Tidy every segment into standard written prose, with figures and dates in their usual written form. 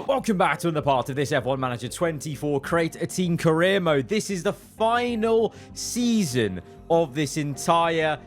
Welcome back to another part of this F1 Manager 24 Create a Team Career Mode. This is the final season of this entire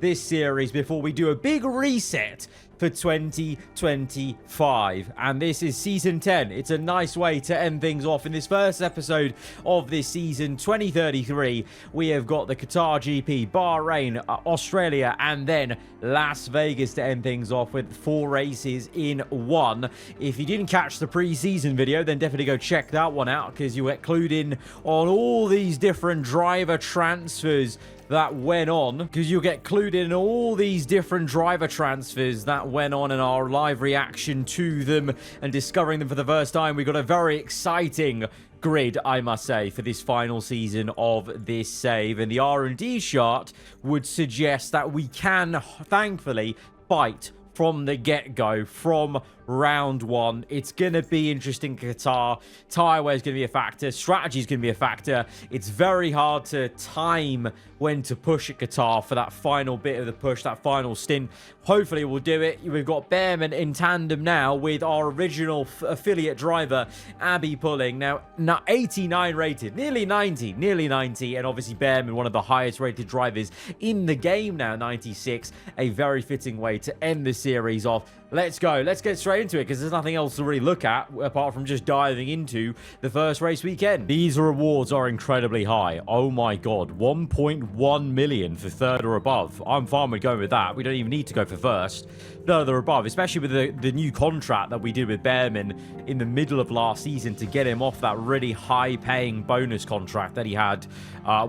this series before we do a big reset for 2025, and this is season 10. It's a nice way to end things off. In this first episode of this season 2033, we have got the Qatar GP, Bahrain, Australia, and then Las Vegas to end things off with 4 races in one. If you didn't catch the pre-season video, then definitely go check that one out, because you get clued in on all these different driver transfers that went on, because you'll get clued in all these different driver transfers that went on in our live reaction to them and discovering them for the first time. We got a very exciting grid, I must say, for this final season of this save, and the R&D chart would suggest that we can thankfully fight from the get-go, from round one. It's going to be interesting. Qatar tire wear is going to be a factor, strategy is going to be a factor. It's very hard to time when to push at Qatar for that final bit of the push, that final stint. Hopefully we'll do it. We've got Behrman in tandem now with our original affiliate driver Abby pulling now 89 rated, nearly 90, and obviously Behrman, one of the highest rated drivers in the game now, 96. A very fitting way to end the series off. Let's go. Let's get straight into it, because there's nothing else to really look at apart from just diving into the first race weekend. These rewards are incredibly high. Oh my god, 1.1 million for third or above. I'm fine with going with that. We don't even need to go for first. Third or above, especially with the new contract that we did with Behrman in the middle of last season to get him off that really high-paying bonus contract that he had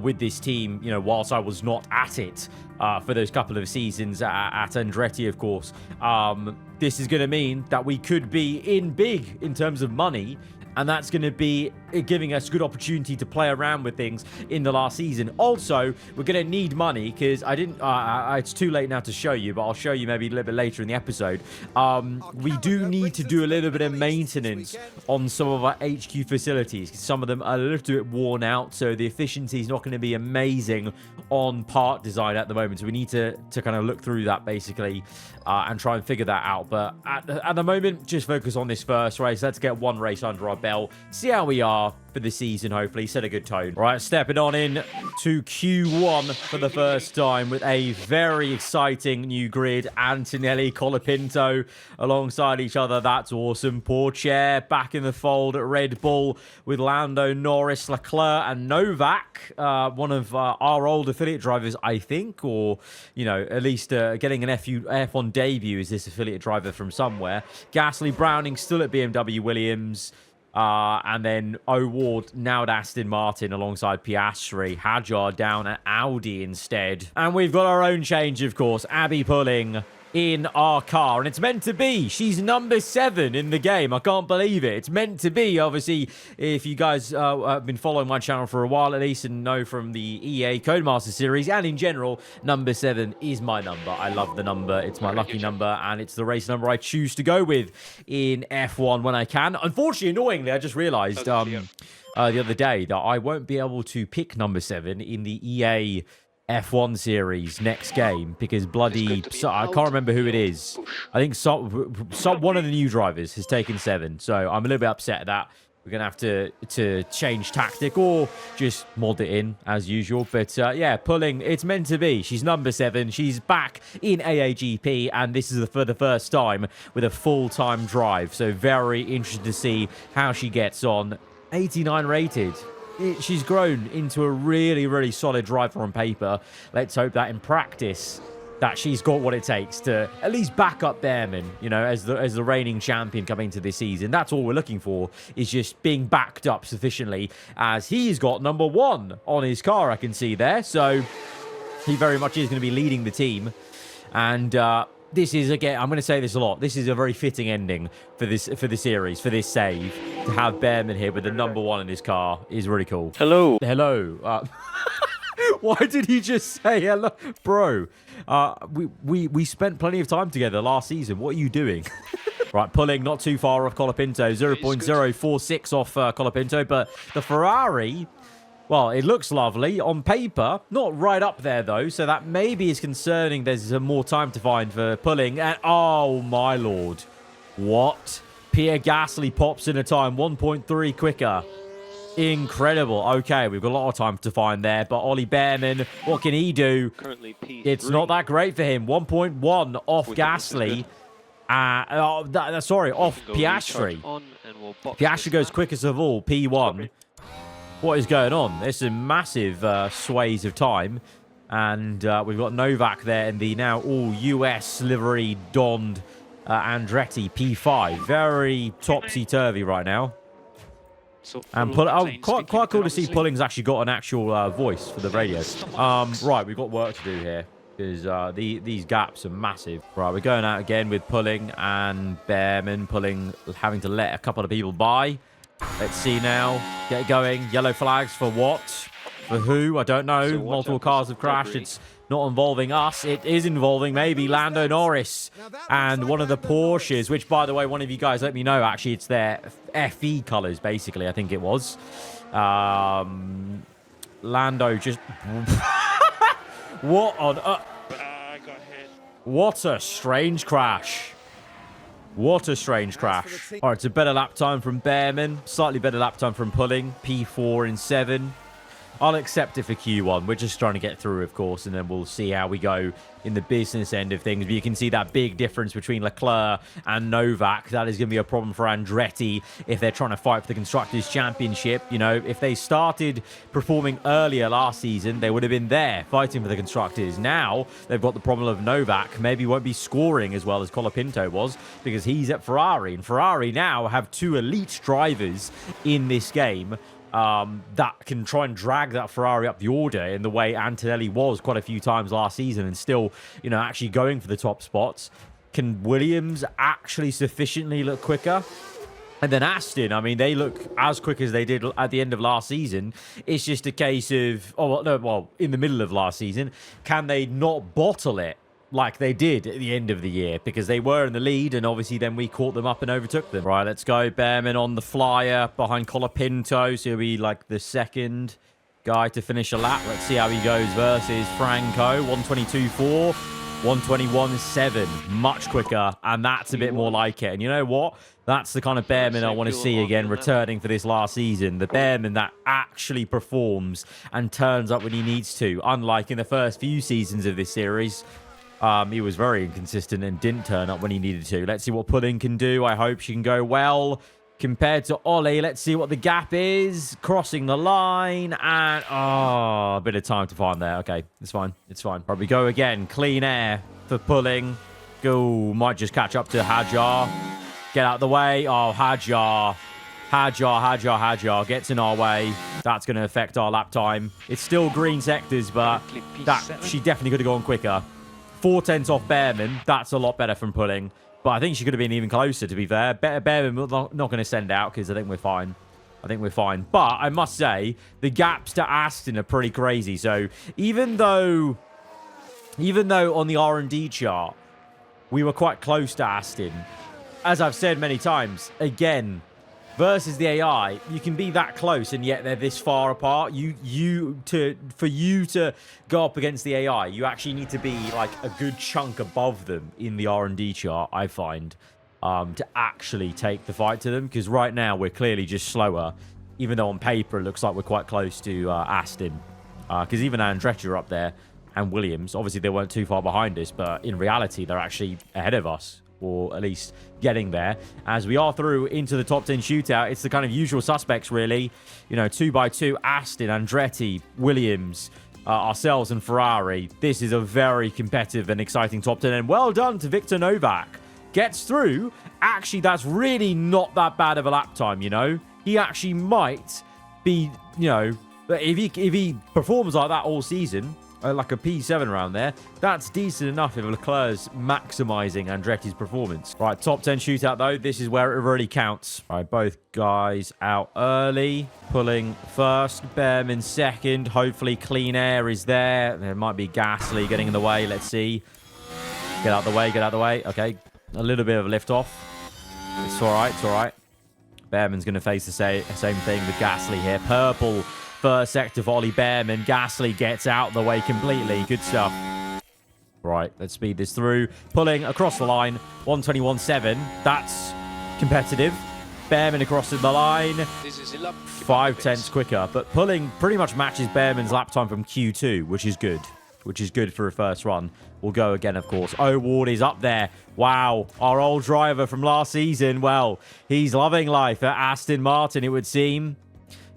with this team, you know, whilst I was not at it for those couple of seasons at Andretti, of course. This is going to mean that we could be in big in terms of money, and that's going to be giving us a good opportunity to play around with things in the last season. Also, we're going to need money, because it's too late now to show you, but I'll show you maybe a little bit later in the episode. We do need to do a little bit of maintenance on some of our HQ facilities, because some of them are a little bit worn out, so the efficiency is not going to be amazing on part design at the moment. So we need to kind of look through that, basically, and try and figure that out. But at the moment, just focus on this first race. Let's get one race under our belt, see how we are for the season, hopefully set a good tone. All right, stepping on in to Q1 for the first time with a very exciting new grid. Antonelli, Colapinto alongside each other. That's awesome. Pourchaire back in the fold at Red Bull with Lando, Norris, Leclerc, and Novak. One of our old affiliate drivers, I think, or, you know, at least getting an F1 debut is this affiliate driver from somewhere. Gasly, Browning still at BMW Williams. And then O'Ward now at Aston Martin alongside Piastri. Hadjar down at Audi instead. And we've got our own change, of course. Abby pulling in our car, and it's meant to be. She's number 7 in the game. I can't believe it. It's meant to be. Obviously, if you guys have been following my channel for a while at least and know from the EA Codemaster series and in general, number 7 is my number. I love the number. It's my lucky number, and it's the race number I choose to go with in F1 when I can. Unfortunately, annoyingly, I just realized the other day that I won't be able to pick number 7 in the EA F1 series next game, because bloody I can't remember who it is. I think one of the new drivers has taken 7, so I'm a little bit upset at that. We're gonna have to change tactic or just mod it in as usual. But yeah, pulling, it's meant to be. She's number 7. She's back in AAGP, and this is for the first time with a full-time drive. So very interested to see how she gets on. 89 rated. She's grown into a really, really solid driver on paper. Let's hope that in practice that she's got what it takes to at least back up Behrman, you know, as the reigning champion coming into this season. That's all we're looking for, is just being backed up sufficiently, as he's got number 1 on his car, I can see there. So he very much is going to be leading the team. And this is, again, I'm going to say this a lot, this is a very fitting ending for the series, for this save. To have Behrman here with the number 1 in his car is really cool. Hello. Hello. Why did he just say hello? Bro, we spent plenty of time together last season. What are you doing? Right, pulling not too far off Colapinto. 0.046 off Colapinto. But the Ferrari, well, it looks lovely on paper. Not right up there, though. So that maybe is concerning. There's more time to find for pulling. And, oh, my lord. What Pierre Gasly pops in a time 1.3 quicker. Incredible. Okay, we've got a lot of time to find there, but Ollie Bearman, what can he do? Currently P3. It's not that great for him. 1.1 off Gasly. Sorry, off Piastri. Piastri goes quickest of all, P1. What is going on? There's some massive sways of time. And we've got Novak there in the now all-US livery donned Andretti P5. Very topsy-turvy right now. And quite cool to see Pulling's actually got an actual voice for the radio. Right, we've got work to do here because these gaps are massive. Right, we're going out again with Pulling and Bearman. Pulling having to let a couple of people by. Let's see now. Get going. Yellow flags for what? For who? I don't know. So multiple cars have crashed. It's not involving us. It is involving maybe Lando Norris and one of the Porsches, which, by the way, one of you guys let me know. Actually, it's their FE colours, basically, I think it was. Lando just... What on earth? What a strange crash. What a strange crash. All right, it's a better lap time from Bearman. Slightly better lap time from Pulling. P4 in 7. I'll accept it for Q1. We're just trying to get through, of course, and then we'll see how we go in the business end of things. But you can see that big difference between Leclerc and Novak. That is going to be a problem for Andretti if they're trying to fight for the Constructors' Championship. You know, if they started performing earlier last season, they would have been there fighting for the Constructors. Now, they've got the problem of Novak. Maybe won't be scoring as well as Colapinto was because he's at Ferrari. And Ferrari now have 2 elite drivers in this game. That can try and drag that Ferrari up the order in the way Antonelli was quite a few times last season and still, you know, actually going for the top spots. Can Williams actually sufficiently look quicker? And then Aston, I mean, they look as quick as they did at the end of last season. It's just a case of, in the middle of last season, can they not bottle it like they did at the end of the year? Because they were in the lead, and obviously then we caught them up and overtook them. Right, let's go. Bearman on the flyer behind Colapinto. So he'll be like the second guy to finish a lap. Let's see how he goes versus Franco. 122.4, 121.7. Much quicker, and that's a bit more like it. And you know what? That's the kind of Bearman I want to see again returning for this last season. The Bearman that actually performs and turns up when he needs to. Unlike in the first few seasons of this series, he was very inconsistent and didn't turn up when he needed to. Let's see what Pulling can do. I hope she can go well compared to Ollie. Let's see what the gap is. Crossing the line. And, a bit of time to find there. Okay, it's fine. It's fine. Probably go again. Clean air for Pulling. Go. Might just catch up to Hadjar. Get out of the way. Oh, Hadjar gets in our way. That's going to affect our lap time. It's still green sectors, but she definitely could have gone quicker. 4/10 off Bearman. That's a lot better from Pulling. But I think she could have been even closer, to be fair. Bearman not going to send out because I think we're fine. But I must say, the gaps to Aston are pretty crazy. So even though on the R&D chart, we were quite close to Aston, as I've said many times, again, versus the AI, you can be that close and yet they're this far apart. For you to go up against the AI, you actually need to be like a good chunk above them in the R&D chart, I find, to actually take the fight to them. Because right now we're clearly just slower, even though on paper it looks like we're quite close to Aston. Because even Andretti are up there and Williams, obviously they weren't too far behind us, but in reality they're actually ahead of us, or at least getting there. As we are through into the top 10 shootout, it's the kind of usual suspects, really. You know, 2x2, Aston, Andretti, Williams, ourselves and Ferrari. This is a very competitive and exciting top 10. And well done to Victor Novak. Gets through. Actually, that's really not that bad of a lap time, you know. He actually might be, you know, if he performs like that all season, like a P7 around there, that's decent enough if Leclerc's maximizing Andretti's performance. Right, top 10 shootout though. This is where it really counts. All right, both guys out early. Pulling first, Bearman second. Hopefully clean air is there. There might be Gasly getting in the way. Let's see. Get out of the way. Okay, a little bit of a lift off. It's all right. Bearman's going to face the same thing with Gasly here. Purple first sector for Ollie Bearman. Gasly gets out of the way completely. Good stuff. Right, let's speed this through. Pulling across the line. 121.7. That's competitive. Behrman across the line. 5/10 quicker, but pulling pretty much matches Behrman's lap time from Q2, which is good. Which is good for a first run. We'll go again, of course. Ward is up there. Wow. Our old driver from last season. Well, he's loving life at Aston Martin, it would seem.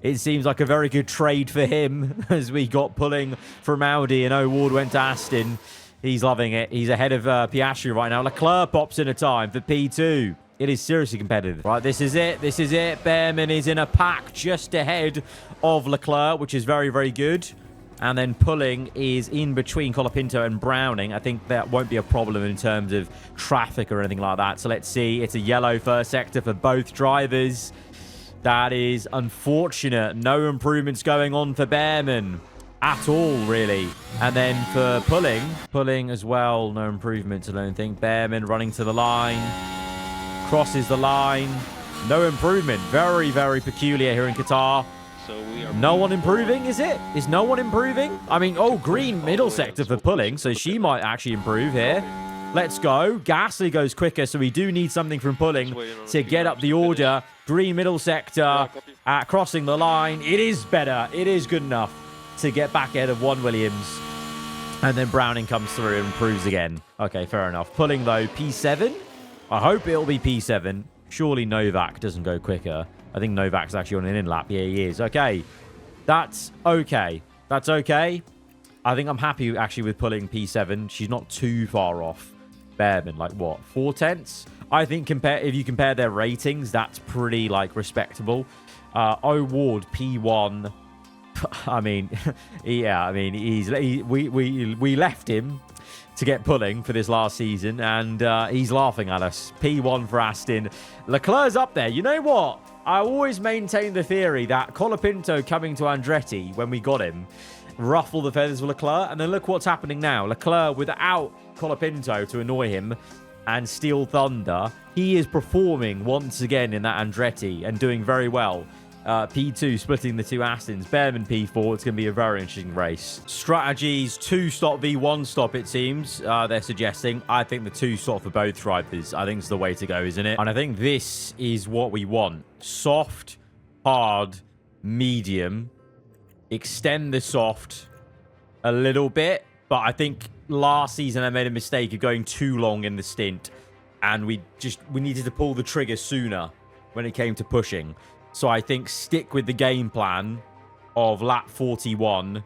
It seems like a very good trade for him as we got pulling from Audi and Ward went to Aston. He's loving it. He's ahead of Piastri right now. Leclerc pops in a time for P2. It is seriously competitive. Right, this is it. This is it. Behrman is in a pack just ahead of Leclerc, which is very, very good. And then pulling is in between Colapinto and Browning. I think that won't be a problem in terms of traffic or anything like that. So let's see. It's a yellow first sector for both drivers. That is unfortunate. No improvements going on for Behrman at all, really. And then for pulling as well, no improvements, I don't think. Behrman running to the line. Crosses the line. No improvement. Very, very peculiar here in Qatar. So we are no one improving, is it? Is no one improving? I mean, green middle sector for pulling, so she might actually improve here. Let's go. Gasly goes quicker, so we do need something from pulling to get up the order. Green middle sector crossing the line. It is better. It is good enough to get back ahead of Williams. And then Browning comes through and improves again. Okay, fair enough. Pulling, though, P7. I hope it'll be P7. Surely Novak doesn't go quicker. I think Novak's actually on an in-lap. Yeah, he is. Okay. That's okay. That's okay. I think I'm happy, actually, with pulling P7. She's not too far off Behrman. Like, what? 4/10? I think if you compare their ratings, that's pretty, like, respectable. Ward, P1. I mean, yeah, I mean, we left him to get pulling for this last season, and he's laughing at us. P1 for Aston. Leclerc's up there. You know what? I always maintain the theory that Colapinto coming to Andretti when we got him ruffled the feathers for Leclerc, and then look what's happening now. Leclerc without Colapinto to annoy him and steal thunder. He is performing once again in that Andretti and doing very well. P2 splitting the two Astons. Behrman P4. It's going to be a very interesting race. Strategies 2-stop v 1-stop, it seems. They're suggesting. I think the 2-stop for both drivers. I think it's the way to go, isn't it? And I think this is what we want. Soft, hard, medium. Extend the soft a little bit. But I think last season I made a mistake of going too long in the stint. And we needed to pull the trigger sooner when it came to pushing. So I think stick with the game plan of lap 41,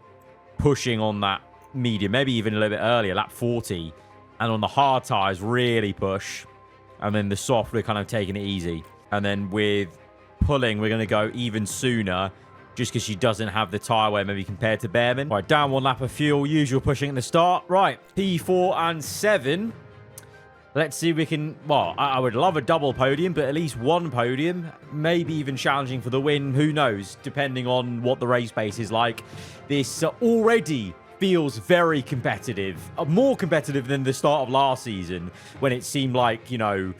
pushing on that medium, maybe even a little bit earlier, lap 40. And on the hard tires, really push. And then the soft, we're kind of taking it easy. And then with pulling, we're going to go even sooner, just because she doesn't have the tire wear maybe compared to Behrman. Right, down 1 lap of fuel, usual pushing at the start. Right, P4 and 7. Let's see if we can... Well, I would love a double podium, but at least one podium. Maybe even challenging for the win. Who knows? Depending on what the race pace is like. This already feels very competitive. More competitive than the start of last season, when it seemed like, you know...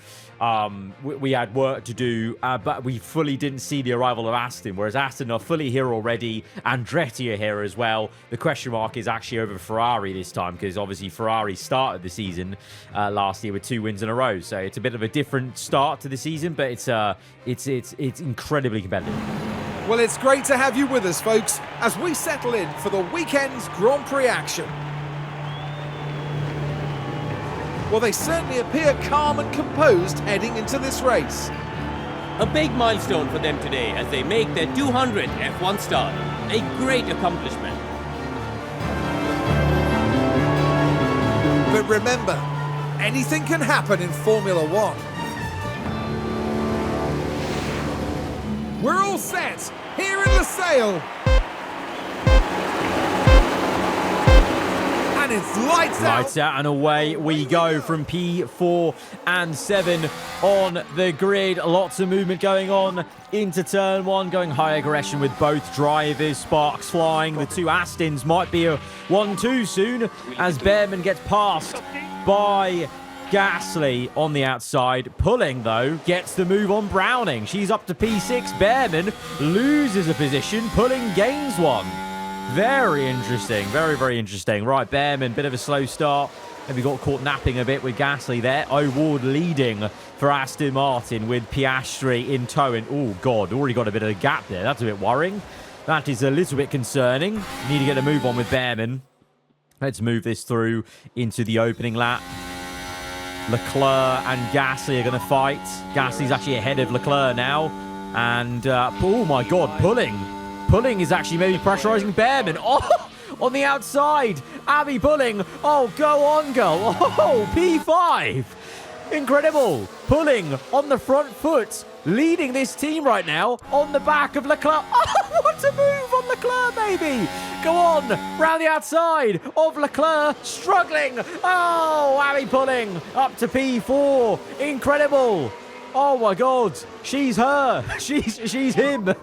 we had work to do, but we fully didn't see the arrival of Aston, whereas Aston are fully here already. Andretti are here as well. The question mark is actually over Ferrari this time, because obviously Ferrari started the season last year with 2 wins in a row, so it's a bit of a different start to the season, but it's incredibly competitive. Well, it's great to have you with us, folks, as we settle in for the weekend's Grand Prix action. Well, they certainly appear calm and composed heading into this race. a big milestone for them today as they make their 200th F1 start. A great accomplishment. But remember, anything can happen in Formula One. We're all set, here in the sail. And it's lights out. Lights out and away we go from P4 and 7 on the grid. Lots of movement going on into turn 1, going high aggression with both drivers. Sparks flying. The two Astons might be a 1-2 soon as Behrman gets passed by Gasly on the outside. Pulling, though, gets the move on Browning. She's up to P6. Behrman loses a position. Pulling gains one. Very interesting. Very, very interesting. Right, Behrman, bit of a slow start. Maybe got caught napping a bit with Gasly there. O'Ward leading for Aston Martin with Piastri in tow. And, oh, God, already got a bit of a gap there. That's a bit worrying. That is a little bit concerning. Need to get a move on with Behrman. Let's move this through into the opening lap. Leclerc and Gasly are going to fight. Gasly's actually ahead of Leclerc now. And, oh, my God, pulling. Pulling is actually maybe pressurizing Behrman. Oh! On the outside, Abby pulling. Oh, go on, girl. Oh, P5. Incredible. Pulling on the front foot, leading this team right now on the back of Leclerc. Oh, what a move on Leclerc, baby. Go on, round the outside of Leclerc, struggling. Oh, Abby pulling up to P4. Incredible. Oh, my God. She's her. She's him.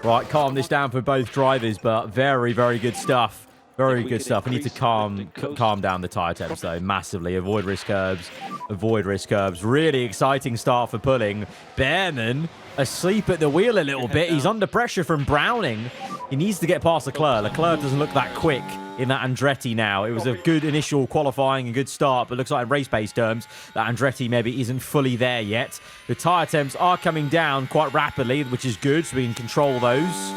Right, calm this down for both drivers, but very, very good stuff. Very good stuff. We need to calm down the tyre temps, though, massively. Avoid risk curbs. Avoid risk curbs. Really exciting start for pulling. Behrman asleep at the wheel a little bit. He's under pressure from Browning. He needs to get past Leclerc. Leclerc doesn't look that quick in that Andretti now. It was a good initial qualifying and good start, but looks like in race-pace terms that Andretti maybe isn't fully there yet. The tyre temps are coming down quite rapidly, which is good, so we can control those.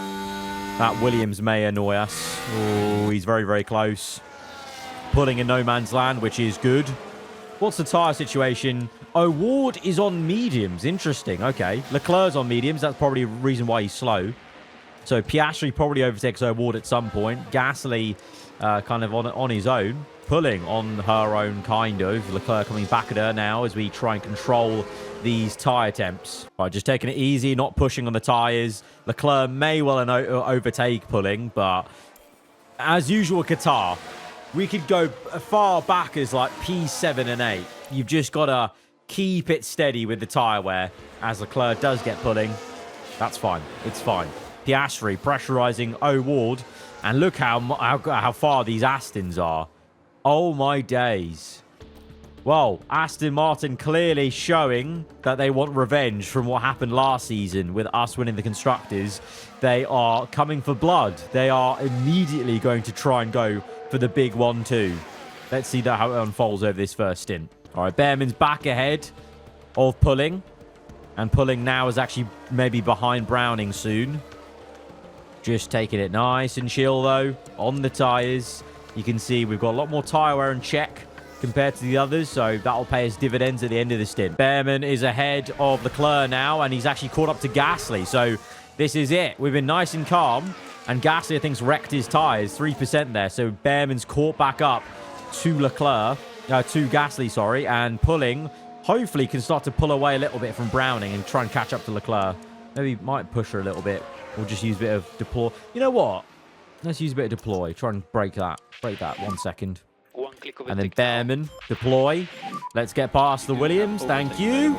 That Williams may annoy us. Oh, he's very, very close. Pulling in no man's land, which is good. What's the tyre situation? O'Ward is on mediums. Interesting. Okay. Leclerc's on mediums. That's probably the reason why he's slow. So Piastri probably overtakes O'Ward at some point. Gasly kind of on his own. Pulling on her own, kind of. Leclerc coming back at her now as we try and control these tyre temps. Right, just taking it easy, not pushing on the tyres. Leclerc may well overtake pulling, but as usual, Qatar, we could go far back as like P7 and 8. You've just got to keep it steady with the tyre wear as Leclerc does get pulling. That's fine. It's fine. Piastri pressurising O'Ward. And look how far these Astons are. Oh, my days. Well, Aston Martin clearly showing that they want revenge from what happened last season with us winning the Constructors. They are coming for blood. They are immediately going to try and go for the big 1-2. Let's see how it unfolds over this first stint. All right, Behrman's back ahead of pulling. And pulling now is actually maybe behind Browning soon. Just taking it nice and chill, though, on the tyres. You can see we've got a lot more tyre wear and check compared to the others, so that'll pay us dividends at the end of the stint. Behrman is ahead of Leclerc now, and he's actually caught up to Gasly, so this is it. We've been nice and calm, and Gasly, I think, wrecked his tyres, 3% there, so Behrman's caught back up to Leclerc, to Gasly, sorry, and pulling, hopefully can start to pull away a little bit from Browning and try and catch up to Leclerc. Maybe might push her a little bit, or just use a bit of deploy. You know what? Let's use a bit of deploy. Try and break that. Break that. 1 second. And then Behrman, deploy. Let's get past the Williams. Thank you.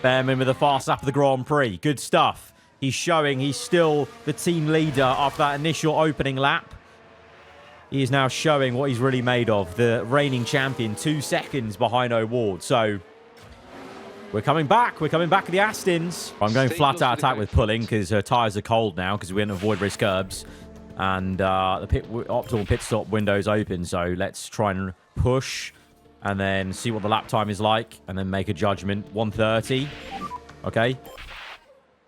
Behrman with a fast lap of the Grand Prix. Good stuff. He's showing he's still the team leader after that initial opening lap. He is now showing what he's really made of. The reigning champion, 2 seconds behind O'Ward. So we're coming back. We're coming back at the Astons. I'm going flat out attack with pulling because her tyres are cold now because we didn't avoid risk curbs. And the optimal pit stop window's open, so let's try and push and then see what the lap time is like and then make a judgment. 130. Okay.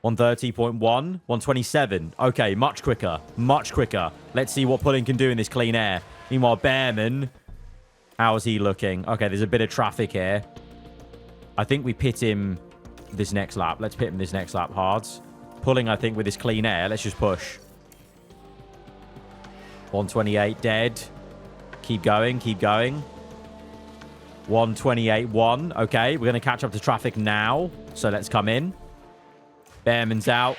130.1. 127. Okay, much quicker. Much quicker. Let's see what pulling can do in this clean air. Meanwhile, Behrman, how is he looking? Okay, there's a bit of traffic here. I think we pit him this next lap. Let's pit him this next lap, hards. Pulling, I think, with this clean air. Let's just push. 128 dead. Keep going, keep going. 128.1. Okay, we're going to catch up to traffic now. So let's come in. Behrman's out.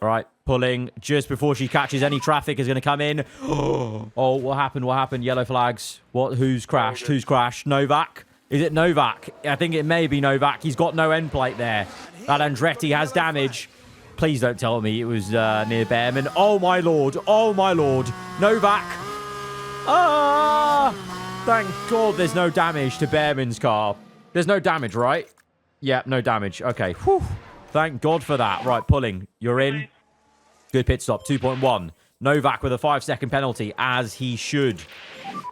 All right, pulling just before she catches any traffic is going to come in. Oh, what happened? What happened? Yellow flags. What? Who's crashed? Who's crashed? Novak? Is it Novak? I think it may be Novak. He's got no end plate there. That Andretti has damage. Please don't tell me it was near Behrman. Oh, my Lord. Oh, my Lord. Novak. Ah! Thank God there's no damage to Behrman's car. There's no damage, right? Yeah, no damage. Okay. Whew. Thank God for that. Right, pulling. You're in. Good pit stop. 2.1. Novak with a 5-second penalty, as he should.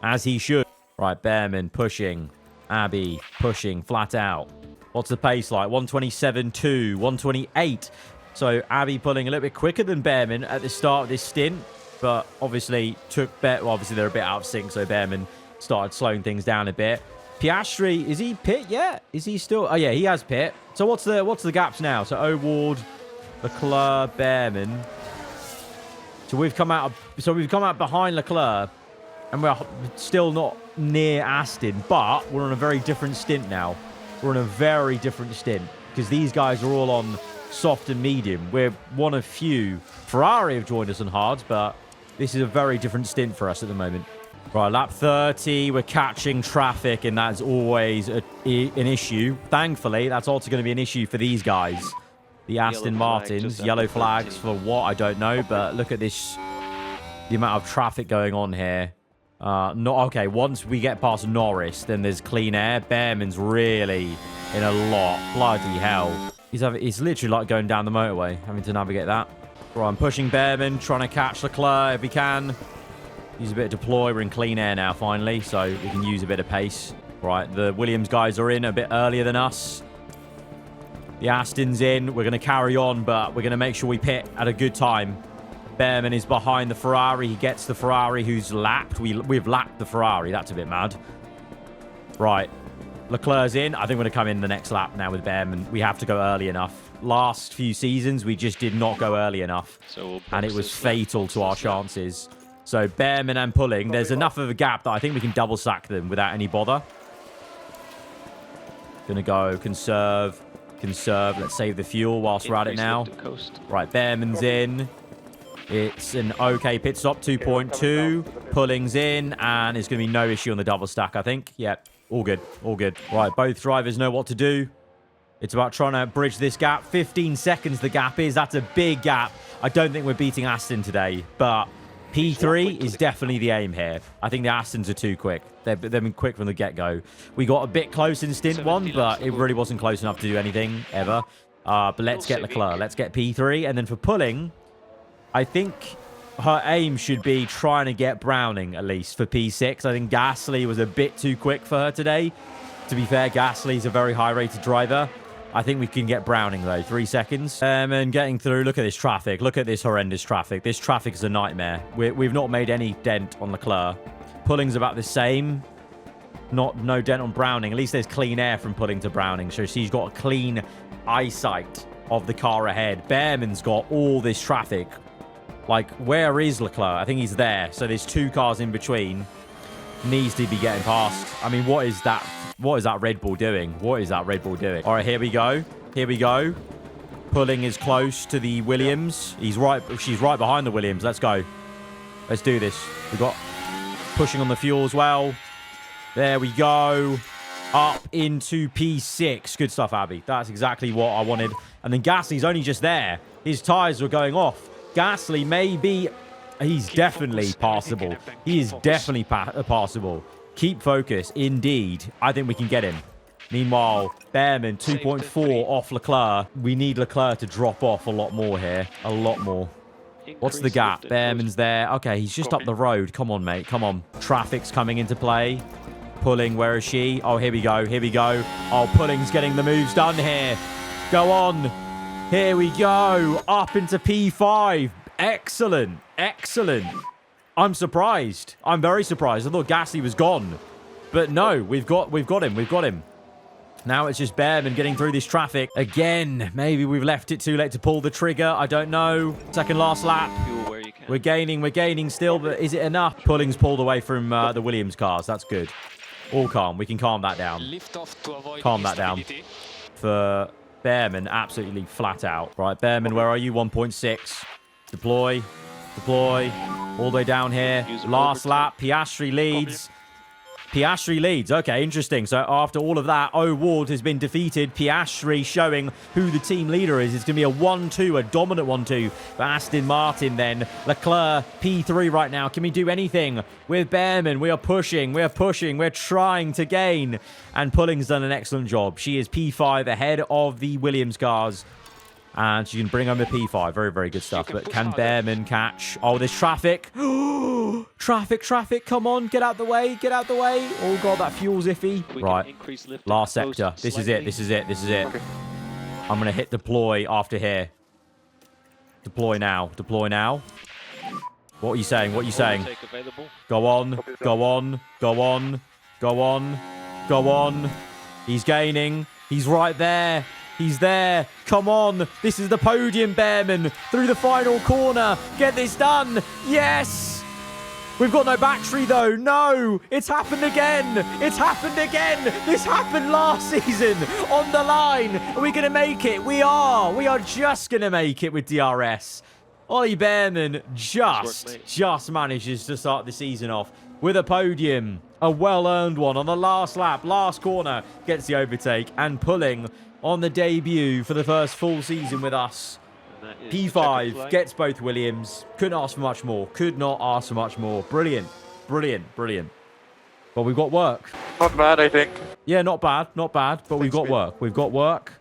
As he should. Right, Behrman pushing. Abby pushing flat out. What's the pace like? 127.2, 128. So Abby pulling a little bit quicker than Behrman at the start of this stint, but obviously obviously they're a bit out of sync, so Behrman started slowing things down a bit. Piastri, is he pit yet? Is he still? Oh yeah, he has pit. So what's the gaps now? So O'Ward, Leclerc, Behrman. So we've come out behind Leclerc, and we're still not near Aston, but we're on a very different stint now. We're on a very different stint because these guys are all on soft and medium. We're one of few. Ferrari have joined us on hards, but this is a very different stint for us at the moment. Right, lap 30, we're catching traffic, and that's always an issue. Thankfully, that's also going to be an issue for these guys. The Aston Martins, yellow flags for what? I don't know, but look at this, the amount of traffic going on here. Okay, once we get past Norris, then there's clean air. Behrman's really in a lot. Bloody hell. He's literally like going down the motorway, having to navigate that. Right, I'm pushing Behrman, trying to catch Leclerc if we can. Use a bit of deploy. We're in clean air now, finally, so we can use a bit of pace. Right, the Williams guys are in a bit earlier than us. The Aston's in. We're going to carry on, but we're going to make sure we pit at a good time. Behrman is behind the Ferrari. He gets the Ferrari who's lapped. We've lapped the Ferrari. That's a bit mad. Right. Leclerc's in. I think we're going to come in the next lap now with Behrman. We have to go early enough. Last few seasons, we just did not go early enough. And it was fatal to our chances. So Behrman and pulling. There's enough of a gap that I think we can double sack them without any bother. Gonna go conserve. Let's save the fuel whilst we're at it now. Right, Behrman's in. It's an okay pit stop, 2.2. Pulling's in, and it's going to be no issue on the double stack, I think. Yep, all good, all good. Right, both drivers know what to do. It's about trying to bridge this gap. 15 seconds the gap is. That's a big gap. I don't think we're beating Aston today, but P3 is definitely the aim here. I think the Astons are too quick. They've been quick from the get-go. We got a bit close in stint 1, but it really wasn't close enough to do anything, ever. But let's get Leclerc. Let's get P3. And then for pulling, I think her aim should be trying to get Browning, at least, for P6. I think Gasly was a bit too quick for her today. To be fair, Gasly's a very high-rated driver. I think we can get Browning, though. 3 seconds. And getting through. Look at this traffic. Look at this horrendous traffic. This traffic is a nightmare. We've not made any dent on Leclerc. Pulling's about the same. No dent on Browning. At least there's clean air from pulling to Browning. So she's got a clean eyesight of the car ahead. Behrman's got all this traffic. Like, where is Leclerc? I think he's there. So there's 2 cars in between. Needs to be getting past. I mean, what is that? What is that Red Bull doing? What is that Red Bull doing? All right, here we go. Here we go. Pulling is close to the Williams. She's right behind the Williams. Let's go. Let's do this. We've got pushing on the fuel as well. There we go. Up into P6. Good stuff, Abby. That's exactly what I wanted. And then Gasly's only just there. His tyres were going off. Gasly may be... He's definitely passable. He is definitely passable. Keep focus. Indeed. I think we can get him. Meanwhile, Behrman, 2.4 off Leclerc. We need Leclerc to drop off a lot more here. A lot more. What's the gap? Behrman's there. Okay, he's just up the road. Come on, mate. Come on. Traffic's coming into play. Pulling, where is she? Oh, here we go. Here we go. Oh, Pulling's getting the moves done here. Go on. Here we go. Up into P5. Excellent. Excellent. I'm surprised. I'm very surprised. I thought Gasly was gone. But no, we've got him. We've got him. Now it's just Behrman getting through this traffic. Again, maybe we've left it too late to pull the trigger. I don't know. Second last lap. We're gaining still, but is it enough? Pulling's pulled away from the Williams cars. That's good. All calm. We can calm that down. Calm that down. For Behrman, absolutely flat out. Right, Behrman, where are you? 1.6. Deploy. All the way down here. Last lap. Piastri leads. Okay, interesting. So after all of that, O'Ward has been defeated. Piastri showing who the team leader is. It's going to be a 1-2, a dominant 1-2 for Aston Martin then. Leclerc, P3 right now. Can we do anything with Behrman? We are pushing. We're trying to gain. And Pulling's done an excellent job. She is P5 ahead of the Williams cars. And she can bring home a P5. Very, very good stuff. But can Behrman catch? Oh, there's traffic. Traffic, traffic, come on, get out the way, get out the way. Oh god, that fuel's iffy. Right, last sector. This is it, this is it, this is it. I'm gonna hit deploy after here. Deploy now, deploy now. What are you saying? What are you saying? Go on, go on, go on, go on, go on. He's gaining. He's right there. He's there. Come on. This is the podium, Bearman. Through the final corner. Get this done. Yes. We've got no battery, though. No. It's happened again. It's happened again. This happened last season. On the line. Are we going to make it? We are. We are just going to make it with DRS. Ollie Bearman just manages to start the season off with a podium. A well-earned one on the last lap. Last corner. Gets the overtake and pulling on the debut for the first full season with us. P5 gets both Williams. Couldn't ask for much more. Could not ask for much more. Brilliant. Brilliant. Brilliant. But we've got work. Not bad, I think. Yeah, not bad. Not bad. But we've got work. We've got work.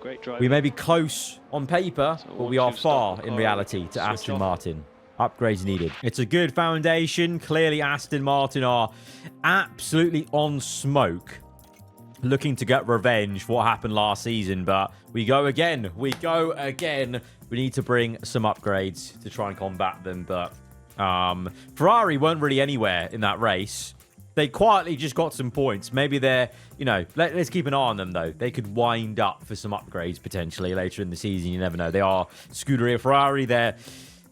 Great drive. We may be close on paper, but we are far in reality to Aston Martin. Upgrades needed. It's a good foundation. Clearly, Aston Martin are absolutely on smoke, looking to get revenge for what happened last season. But we go again. We go again. We need to bring some upgrades to try and combat them. But Ferrari weren't really anywhere in that race. They quietly just got some points. Maybe they're, you know, let's keep an eye on them, though. They could wind up for some upgrades, potentially, later in the season. You never know. They are Scuderia Ferrari. Their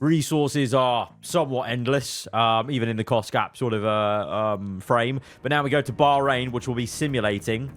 resources are somewhat endless, even in the cost cap sort of frame. But now we go to Bahrain, which will be simulating.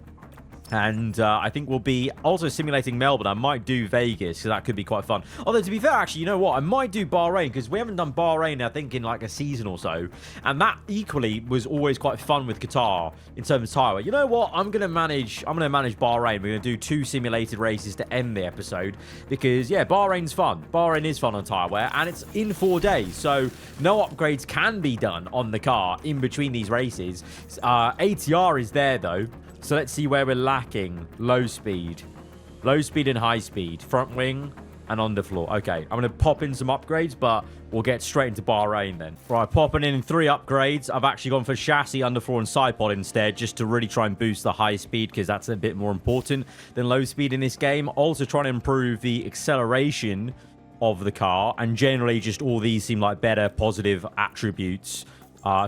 And I think we'll be also simulating Melbourne. I might do Vegas, because that could be quite fun. Although, to be fair, actually, you know what? I might do Bahrain, because we haven't done Bahrain, I think, in like a season or so. And that equally was always quite fun with Qatar in terms of tyre. You know what? I'm going to manage Bahrain. We're going to do 2 simulated races to end the episode. Because, yeah, Bahrain's fun. Bahrain is fun on tyre wear. And it's in 4 days. So, no upgrades can be done on the car in between these races. ATR is there, though. So let's see where we're lacking. Low speed and high speed. Front wing and underfloor. Okay, I'm going to pop in some upgrades, but we'll get straight into Bahrain then. Right, popping in 3 upgrades. I've actually gone for chassis, underfloor, and side pod instead, just to really try and boost the high speed, because that's a bit more important than low speed in this game. Also trying to improve the acceleration of the car, and generally just all these seem like better positive attributes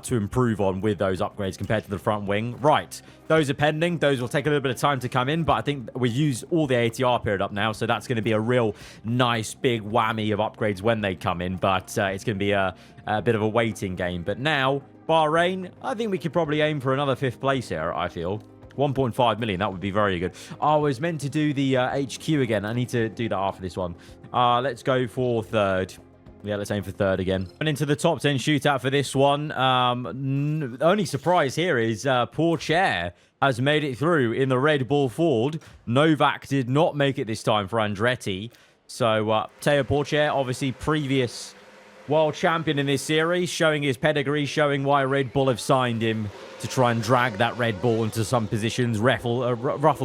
to improve on with those upgrades compared to the front wing. Right, those are pending. Those will take a little bit of time to come in, but I think we use all the ATR period up now, so that's going to be a real nice big whammy of upgrades when they come in, but it's going to be a bit of a waiting game. But now, Bahrain, I think we could probably aim for another 5th place here, I feel. 1.5 million, that would be very good. I was meant to do the HQ again. I need to do that after this one. Let's go for 3rd. Yeah, let's aim for 3rd again. And into the top 10 shootout for this one. Only surprise here is Pourchaire has made it through in the Red Bull Ford. Novak did not make it this time for Andretti. So, Teo Pourchaire, obviously previous world champion in this series, showing his pedigree, showing why Red Bull have signed him to try and drag that Red Bull into some positions, ruffle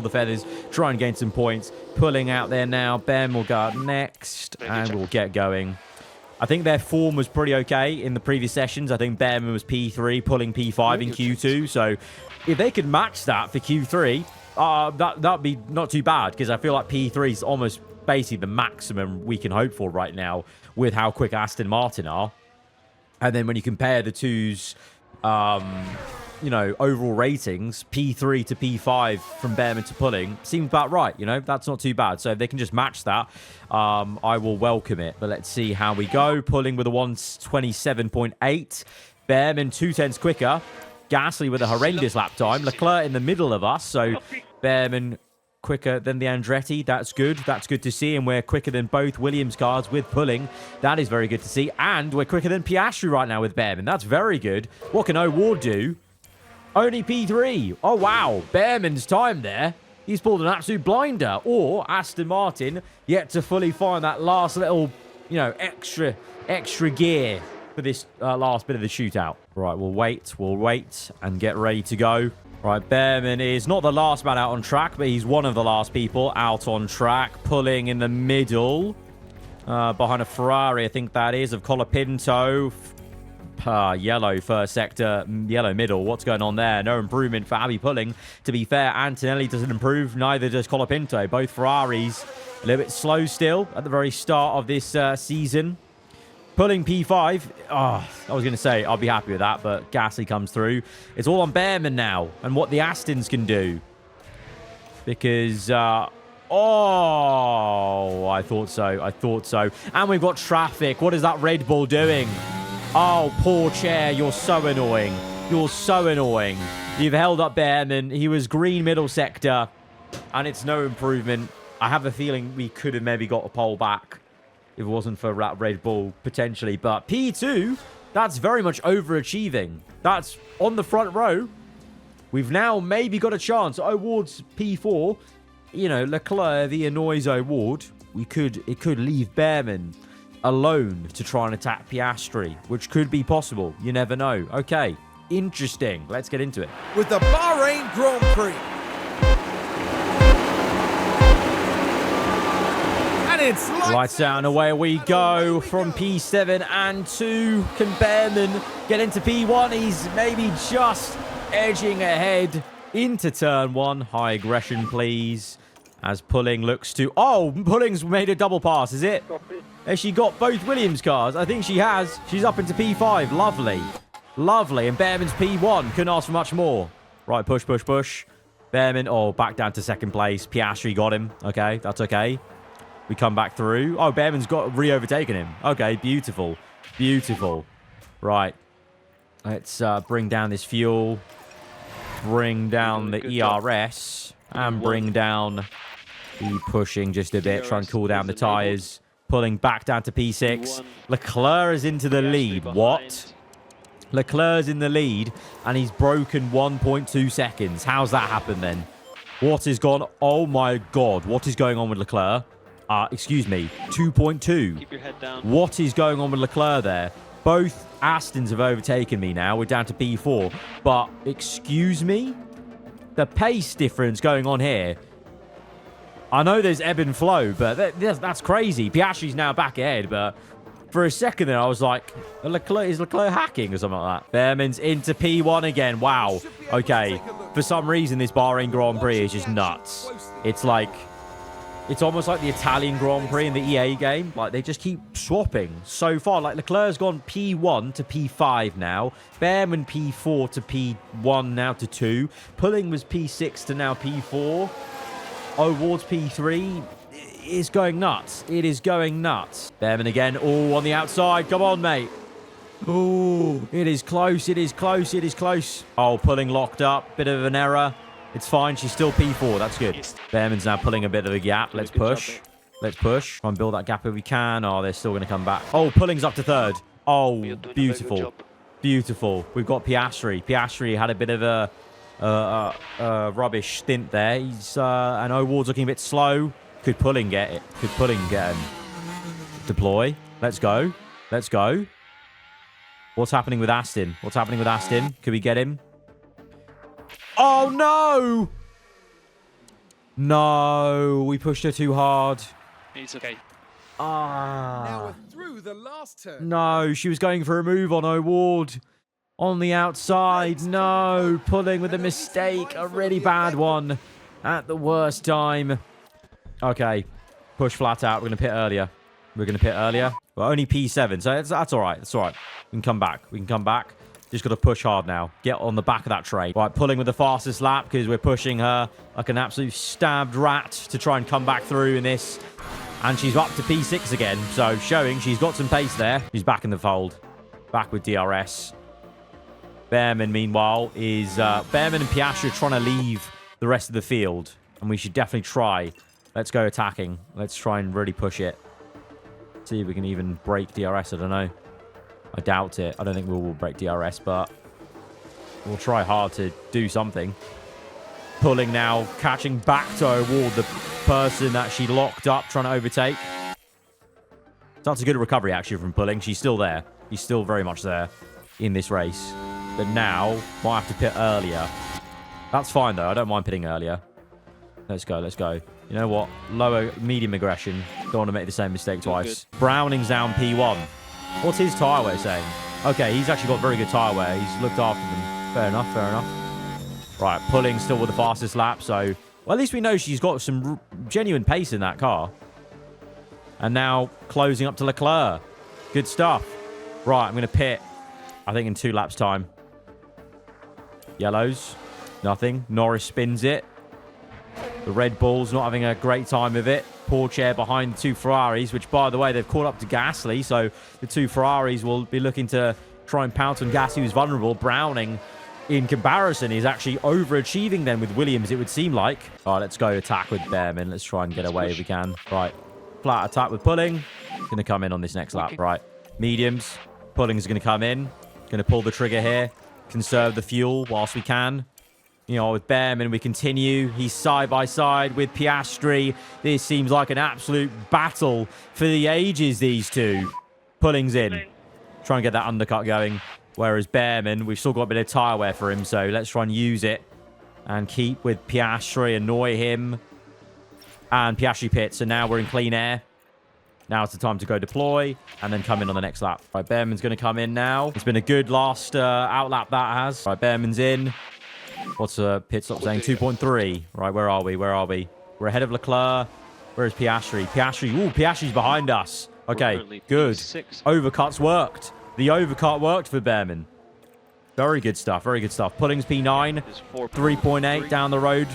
the feathers, try and gain some points. Pulling out there now. Ben will go up next, and we'll get going. I think their form was pretty okay in the previous sessions. I think Bearman was P3, pulling P5 in Q2. So if they could match that for Q3, that'd be not too bad, because I feel like P3 is almost basically the maximum we can hope for right now with how quick Aston Martin are. And then when you compare the two's, you know, overall ratings, P3 to P5 from Bearman to pulling, seems about right. You know, that's not too bad. So if they can just match that, I will welcome it. But let's see how we go. Pulling with a 127.8. Bearman 2/10 quicker. Gasly with a horrendous lap time. Leclerc in the middle of us. So Bearman quicker than the Andretti. That's good. That's good to see. And we're quicker than both Williams cars with pulling. That is very good to see. And we're quicker than Piastri right now with Bearman. That's very good. What can O'Ward do? Only P3. Oh, wow. Bearman's time there. He's pulled an absolute blinder. Or Aston Martin yet to fully find that last little, you know, extra gear for this last bit of the shootout. Right, we'll wait and get ready to go. Right, Bearman is not the last man out on track, but he's one of the last people out on track. Pulling in the middle. Behind a Ferrari, I think that is, of Colapinto. Yellow first sector, yellow middle. What's going on there? No improvement for Abby Pulling. To be fair, Antonelli doesn't improve. Neither does Colapinto. Both Ferraris a little bit slow still at the very start of this season. Pulling P5. Oh, I was going to say I'll be happy with that, but Gasly comes through. It's all on Behrman now and what the Astons can do. Because, oh, I thought so. I thought so. And we've got traffic. What is that Red Bull doing? Oh, poor chair. You're so annoying. You're so annoying. You've held up Behrman. He was green middle sector. And it's no improvement. I have a feeling we could have maybe got a pole back if it wasn't for that Red Bull, potentially. But P2, that's very much overachieving. That's on the front row. We've now maybe got a chance. Towards P4, you know, Leclerc, the annoys Ward. It could leave Behrman alone to try and attack Piastri, which could be possible. You never know. Okay, interesting. Let's get into it. With the Bahrain Grand Prix. And it's lights out and away we go from P7 and 2. Can Behrman get into P1? He's maybe just edging ahead into turn 1. High aggression, please. As Pulling looks to... Oh, Pulling's made a double pass, is it? Has she got both Williams cars? I think she has. She's up into P5. Lovely. Lovely. And Behrman's P1. Couldn't ask for much more. Right, push, push, push. Behrman, oh, back down to second place. Piastri got him. Okay, that's okay. We come back through. Oh, Behrman's got re-overtaken him. Okay, beautiful. Beautiful. Right. Let's bring down this fuel. Bring down the ERS. And bring down the pushing just a bit. Try and cool down the tyres. Pulling back down to P6. Leclerc is into the lead. What? Leclerc's in the lead. And he's broken 1.2 seconds. How's that happened then? What is gone? Oh my God. What is going on with Leclerc? Excuse me. 2.2. Keep your head down. What is going on with Leclerc there? Both Astons have overtaken me now. We're down to P4. But, excuse me? The pace difference going on here. I know there's ebb and flow, but that's crazy. Piastri's now back ahead, but for a second there, I was like, is Leclerc hacking or something like that? Behrman's into P1 again. Wow. Okay. For some reason, this Bahrain Grand Prix is just nuts. It's like... It's almost like the Italian Grand Prix in the EA game. Like, they just keep swapping so far. Like, Leclerc's gone P1 to P5 now. Behrman P4 to P1 now to 2. Pulling was P6 to now P4. Ward's P3 is going nuts. It is going nuts. Behrman again. Oh, on the outside. Come on, mate. Oh, it is close. It is close. It is close. Oh, Pulling locked up. Bit of an error. It's fine. She's still P4. That's good. Behrman's now pulling a bit of a gap. Let's push. Let's push. Try and build that gap if we can. Oh, they're still going to come back. Oh, Pulling's up to third. Oh, beautiful. Beautiful. We've got Piastri. Piastri had a bit of a rubbish stint there. He's and Ward's looking a bit slow. Could Pulling get it? Could Pulling get him? Deploy. Let's go. Let's go. What's happening with Aston? What's happening with Aston? Could we get him? Oh, no! No, we pushed her too hard. It's okay. Now we're through the last turn. No, she was going for a move on Ward. On the outside. No, Pulling with a mistake. A really bad one. At the worst time. Okay. Push flat out. We're going to pit earlier. We're going to pit earlier. We're only P7, so that's all right. That's all right. We can come back. We can come back. Just got to push hard now. Get on the back of that train. Right, Pulling with the fastest lap because we're pushing her like an absolute stabbed rat to try and come back through in this. And she's up to P6 again. So showing she's got some pace there. She's back in the fold. Back with DRS. Behrman, meanwhile, is... Behrman and Piastri are trying to leave the rest of the field. And we should definitely try. Let's go attacking. Let's try and really push it. See if we can even break DRS. I don't know. I doubt it. I don't think we'll break DRS, but we'll try hard to do something. Pulling now, catching back to Ward, the person that she locked up, trying to overtake. That's a good recovery, actually, from Pulling. She's still there. He's still very much there in this race. But now, might have to pit earlier. That's fine, though. I don't mind pitting earlier. Let's go, let's go. You know what? Lower, medium aggression. Don't want to make the same mistake twice. Browning's down P1. What's his tyre weight saying? Okay, he's actually got very good tyre wear. He's looked after them. Fair enough, fair enough. Right, pulling still with the fastest lap. So, well, at least we know she's got some genuine pace in that car. And now closing up to Leclerc. Good stuff. Right, I'm going to pit, I think, in 2 laps' time. Yellows. Nothing. Norris spins it. The Red Bull's not having a great time of it. Poor chair behind the 2 Ferraris, which, by the way, they've caught up to Gasly. So the 2 Ferraris will be looking to try and pounce on Gasly, who's vulnerable. Browning, in comparison, is actually overachieving then with Williams, it would seem like. All right, let's go attack with Behrman. Let's try and get away if we can. Right. Flat attack with Pulling. Going to come in on this next lap. Right. Mediums. Pulling's going to come in. Going to pull the trigger here. Conserve the fuel whilst we can. You know, with Behrman, we continue. He's side by side with Piastri. This seems like an absolute battle for the ages, these two. Pulling's in. Try and get that undercut going. Whereas Behrman, we've still got a bit of tyre wear for him, so let's try and use it. And keep with Piastri, annoy him. And Piastri pits, so now we're in clean air. Now it's the time to go deploy and then come in on the next lap. Right, Behrman's going to come in now. It's been a good last outlap that has. Right, Behrman's in. What's a pit stop saying? 2.3. Right, where are we? Where are we? We're ahead of Leclerc. Where's Piastri? Piastri. Ooh, Piastri's behind us. Okay, good. Overcuts worked. The overcut worked for Behrman. Very good stuff. Very good stuff. Pulling's P9. 3.8 down the road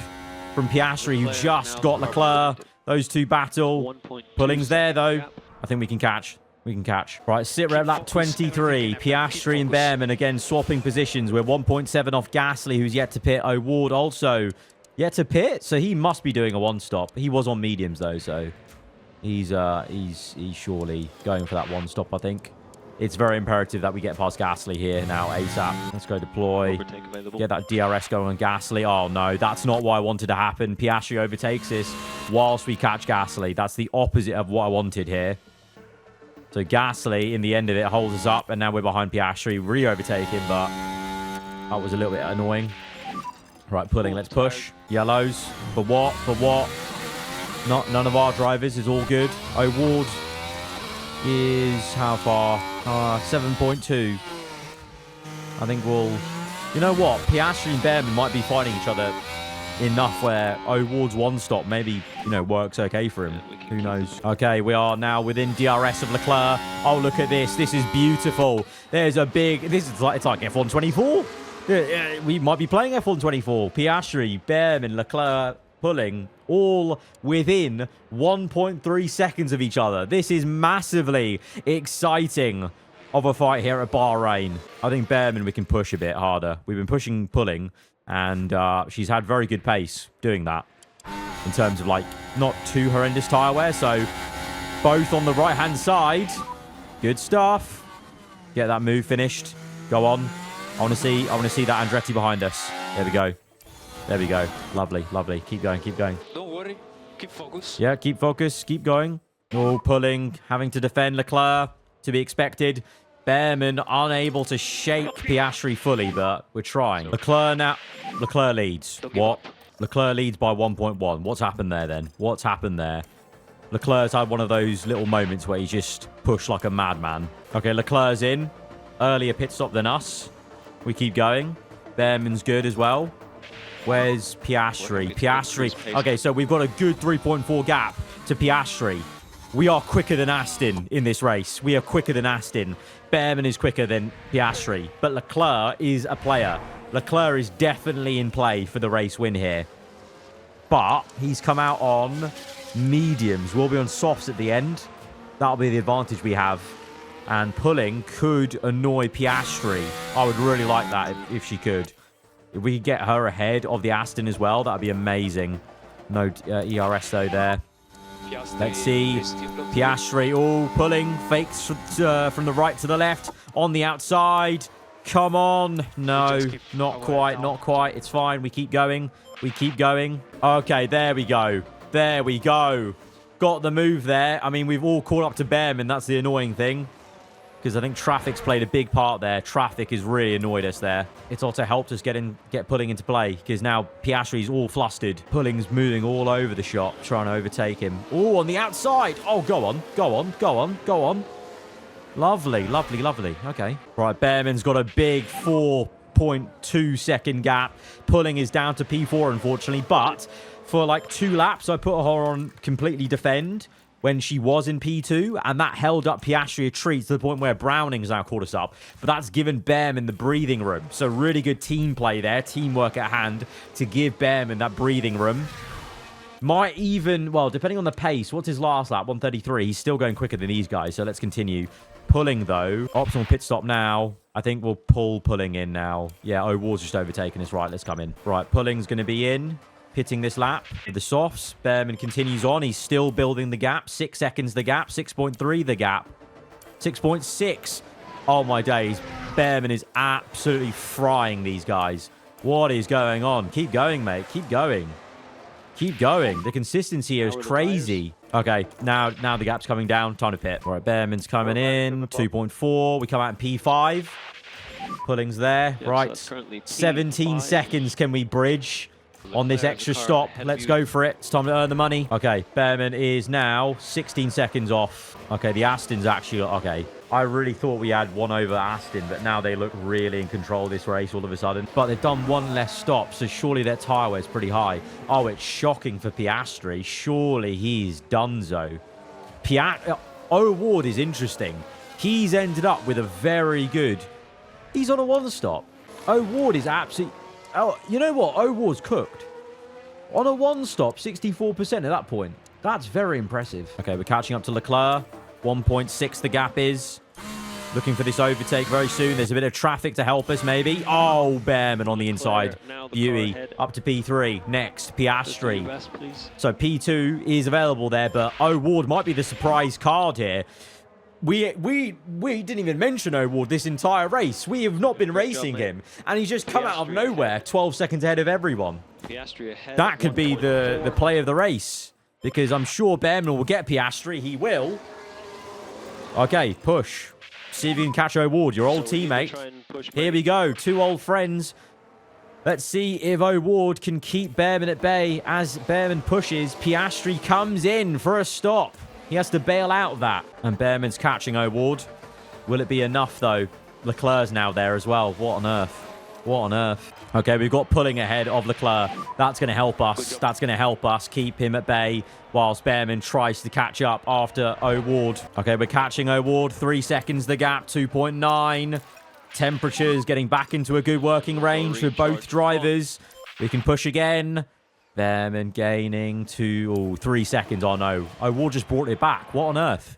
from Piastri, who just got Leclerc. Those two battle. Pulling's there, though. I think we can catch. We can catch. Right, sit rep lap 23. Piastri and Behrman again swapping positions. We're 1.7 off Gasly, who's yet to pit. O'Ward also yet to pit, so he must be doing a one-stop. He was on mediums, though, so he's surely going for that one-stop, I think. It's very imperative that we get past Gasly here now, ASAP. Let's go deploy. Get that DRS going on Gasly. Oh, no, that's not what I wanted to happen. Piastri overtakes this whilst we catch Gasly. That's the opposite of what I wanted here. So Gasly, in the end of it, holds us up, and now we're behind Piastri. Re-overtake him, but that was a little bit annoying. Right, Pulling, let's push. Yellows. For what? For what? None of our drivers is all good. O'Ward is how far? 7.2. I think we'll... You know what? Piastri and Behrman might be fighting each other enough where O'Ward's one-stop maybe, you know, works okay for him. Who knows? Okay, we are now within DRS of Leclerc. Oh, look at this. This is beautiful. There's a big... This is like... It's like F1 24. We might be playing F1 24. Piastri, Behrman, Leclerc, Pulling, all within 1.3 seconds of each other. This is massively exciting of a fight here at Bahrain. I think Behrman we can push a bit harder. We've been pushing Pulling, and she's had very good pace doing that in terms of, like, not too horrendous tyre wear. So both on the right-hand side. Good stuff. Get that move finished. Go on. I want to see that Andretti behind us. There we go. There we go. Lovely, lovely. Keep going, keep going. Don't worry. Keep focus. Yeah, keep focus. Keep going. Oh, Pulling, having to defend Leclerc. To be expected. Behrman unable to shake Piastri fully, but we're trying. Leclerc now. Leclerc leads. What? Leclerc leads by 1.1. What's happened there, then? What's happened there? Leclerc's had one of those little moments where he's just pushed like a madman. Okay, Leclerc's in. Earlier pit stop than us. We keep going. Behrman's good as well. Where's Piastri? Piastri. Okay, so we've got a good 3.4 gap to Piastri. We are quicker than Aston in this race. We are quicker than Aston. Behrman is quicker than Piastri. But Leclerc is a player. Leclerc is definitely in play for the race win here. But he's come out on mediums. We'll be on softs at the end. That'll be the advantage we have. And Pulling could annoy Piastri. I would really like that if she could. If we could get her ahead of the Aston as well, that would be amazing. No ERS though there. Let's see. Piastri, oh, Pulling, fakes from the right to the left. On the outside. Come on. No, not quite, not quite. It's fine. We keep going. We keep going. Okay, there we go. There we go. Got the move there. I mean, we've all caught up to Behrman. That's the annoying thing. Because I think traffic's played a big part there. Traffic has really annoyed us there. It's also helped us get Pulling into play. Because now Piastri's all flustered. Pulling's moving all over the shop, trying to overtake him. Oh, on the outside. Oh, go on. Go on. Go on. Go on. Lovely, lovely, lovely. Okay. Right, Behrman's got a big 4.2 second gap. Pulling is down to P4, unfortunately. But for like 2 laps, I put her on completely defend when she was in P2. And that held up Piastri a treat to the point where Browning's now caught us up. But that's given Behrman the breathing room. So really good team play there. Teamwork at hand to give Behrman that breathing room. Might even, well, depending on the pace. What's his last lap? 133. He's still going quicker than these guys. So let's continue. Pulling, though. Optional pit stop now. I think we'll pull Pulling in now. Yeah, O'Ward's just overtaken us. Right, let's come in. Right, Pulling's going to be in. Pitting this lap with the softs. Behrman continues on. He's still building the gap. 6 seconds the gap. 6.3 the gap. 6.6. Oh, my days. Behrman is absolutely frying these guys. What is going on? Keep going, mate. Keep going. Keep going. The consistency here is crazy. Okay, now the gap's coming down. Time to pit. All right, Behrman's coming in. 2.4. We come out in P5. Pulling's there. Yep, right. So 17 seconds can we bridge on this extra stop. Let's go for it. It's time to earn the money. Okay, Behrman is now 16 seconds off. Okay, the Aston's actually... Okay. I really thought we had one over Aston, but now they look really in control of this race all of a sudden. But they've done one less stop, so surely their tyre wear's pretty high. Oh, it's shocking for Piastri. Surely he's donezo. O'Ward is interesting. He's ended up with a very good... He's on a 1-stop. O'Ward is absolutely... Oh, you know what? O'Ward's cooked. On a 1-stop, 64% at that point. That's very impressive. Okay, we're catching up to Leclerc. 1.6 the gap is. Looking for this overtake very soon. There's a bit of traffic to help us, maybe. Oh, Behrman on the inside. Beauty. Up to P3. Next, Piastri. So P2 is available there, but O'Ward might be the surprise card here. We didn't even mention O'Ward this entire race. We have not been racing him. And he's just come out of nowhere, 12 seconds ahead of everyone. That could be the play of the race. Because I'm sure Behrman will get Piastri. He will. Okay, push. See if you can catch O'Ward, your old teammate. Here we go. 2 old friends. Let's see if O'Ward can keep Behrman at bay as Behrman pushes. Piastri comes in for a stop. He has to bail out of that. And Behrman's catching O'Ward. Will it be enough, though? Leclerc's now there as well. What on earth? What on earth? Okay, we've got Pulling ahead of Leclerc. That's going to help us. That's going to help us keep him at bay whilst Behrman tries to catch up after O'Ward. Okay, we're catching O'Ward. 3 seconds the gap. 2.9. Temperatures getting back into a good working range for both drivers. We can push again. Behrman gaining 3 seconds. Oh, no. O'Ward just brought it back. What on earth?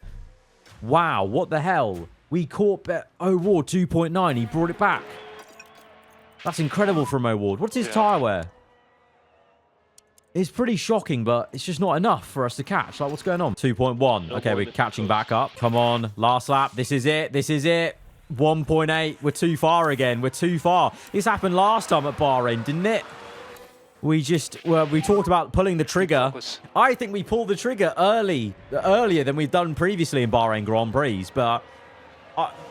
Wow, what the hell? We caught O'Ward 2.9. He brought it back. That's incredible from O'Ward. What's his tyre wear? It's pretty shocking, but it's just not enough for us to catch. Like, what's going on? 2.1. Okay, we're catching back up. Come on. Last lap. This is it. This is it. 1.8. We're too far again. We're too far. This happened last time at Bahrain, didn't it? We talked about pulling the trigger. I think we pulled the trigger earlier than we've done previously in Bahrain Grand Prix, but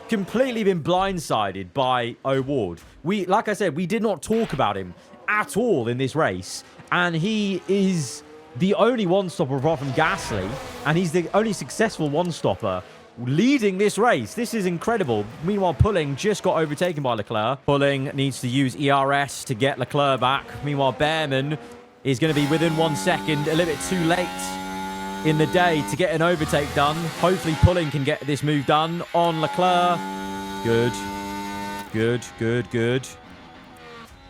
completely been blindsided by O'Ward. Like I said, we did not talk about him at all in this race, and he is the only one-stopper apart from Gasly, and he's the only successful one-stopper leading this race. This is incredible. Meanwhile, Pulling just got overtaken by Leclerc. Pulling needs to use ERS to get Leclerc back. Meanwhile, Behrman is going to be within 1 second, a little bit too late in the day to get an overtake done. Hopefully, Pulling can get this move done on Leclerc. Good. Good, good, good.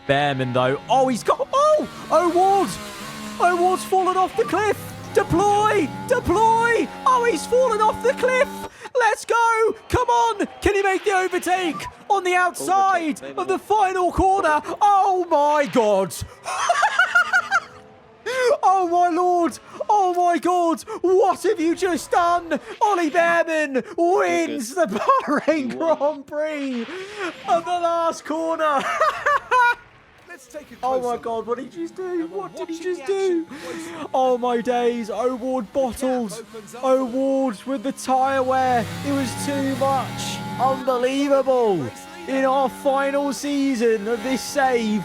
Behrman, though. Oh, he's got... Oh! O'Ward! O'Ward's fallen off the cliff! Deploy! Deploy! Oh, he's fallen off the cliff! Let's go! Come on! Can he make the overtake on the outside of the final corner? Oh, my God! Oh, my Lord! Oh, my God! What have you just done? Ollie Behrman wins the Bahrain Grand Prix at the last corner! Oh my God, what did he just do? What did he just do? Oh my days, O'Ward bottled. O'Ward with the tyre wear. It was too much. Unbelievable. In our final season of this save,